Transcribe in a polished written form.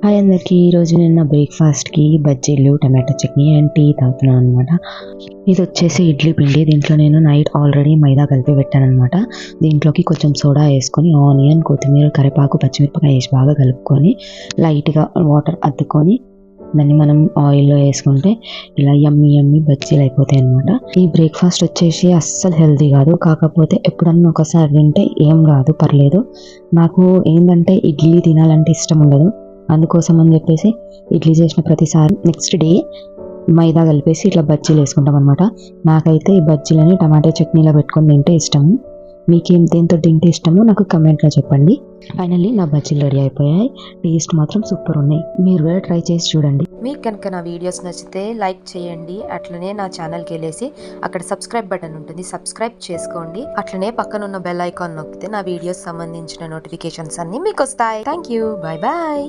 Hi అందరికీ. ఈరోజు నేను నా బ్రేక్‌ఫాస్ట్‌కి బజ్జీలు, టమాటో చట్నీ అండ్ టీ తాగుతున్నాను అనమాట. ఇదొచ్చేసి ఇడ్లీ పిండి. దీంట్లో నేను నైట్ ఆల్రెడీ మైదా కలిపి పెట్టాననమాట. దీంట్లోకి కొంచెం సోడా ఏసుకొని, ఆనియన్, కొత్తిమీర, కరివేపాకు, పచ్చిమిరపకాయ ఏసి బాగా కలుపుకొని, లైట్‌గా వాటర్ అద్దుకొని, దాన్ని మనం ఆయిల్‌లో ఏసుకుంటే ఇలా యమ్మీ యమ్మీ బజ్జీలు అయిపోతాయనమాట. ఈ బ్రేక్‌ఫాస్ట్ వచ్చేసి అస్సలు హెల్తీ కాదు. కాకపోతే ఎప్పుడన్నా ఒకసారి తింటే ఏం కాదు, పర్లేదు. నాకు ఏందంటే ఇడ్లీ తినాలంటే ఇష్టం ఉండదు. అందుకోసం అని చెప్పేసి ఇడ్లీ చేసిన ప్రతిసారి నెక్స్ట్ డే మైదా కలిపేసి ఇట్లా బజ్జీలు వేసుకుంటాం అనమాట. నాకైతే ఈ బజ్జీలని టమాటా చట్నీలో పెట్టుకొని తింటే ఇష్టము. మీకేం దేంతో తింటే ఇష్టమో నాకు కమెంట్లో చెప్పండి. ఫైనల్లీ నా బజ్జీలు రెడీ అయిపోయాయి. టేస్ట్ మాత్రం సూపర్ ఉన్నాయి. మీరు కూడా ట్రై చేసి చూడండి. మీకు కనుక నా వీడియోస్ నచ్చితే లైక్ చేయండి. అట్లనే నా ఛానల్కి వెళ్ళేసి అక్కడ సబ్స్క్రైబ్ బటన్ ఉంటుంది, సబ్స్క్రైబ్ చేసుకోండి. అట్లనే పక్కన ఉన్న బెల్ ఐకాన్ నొక్కితే నా వీడియోస్ సంబంధించిన నోటిఫికేషన్స్ అన్ని మీకు వస్తాయి. Thank you. Bye bye.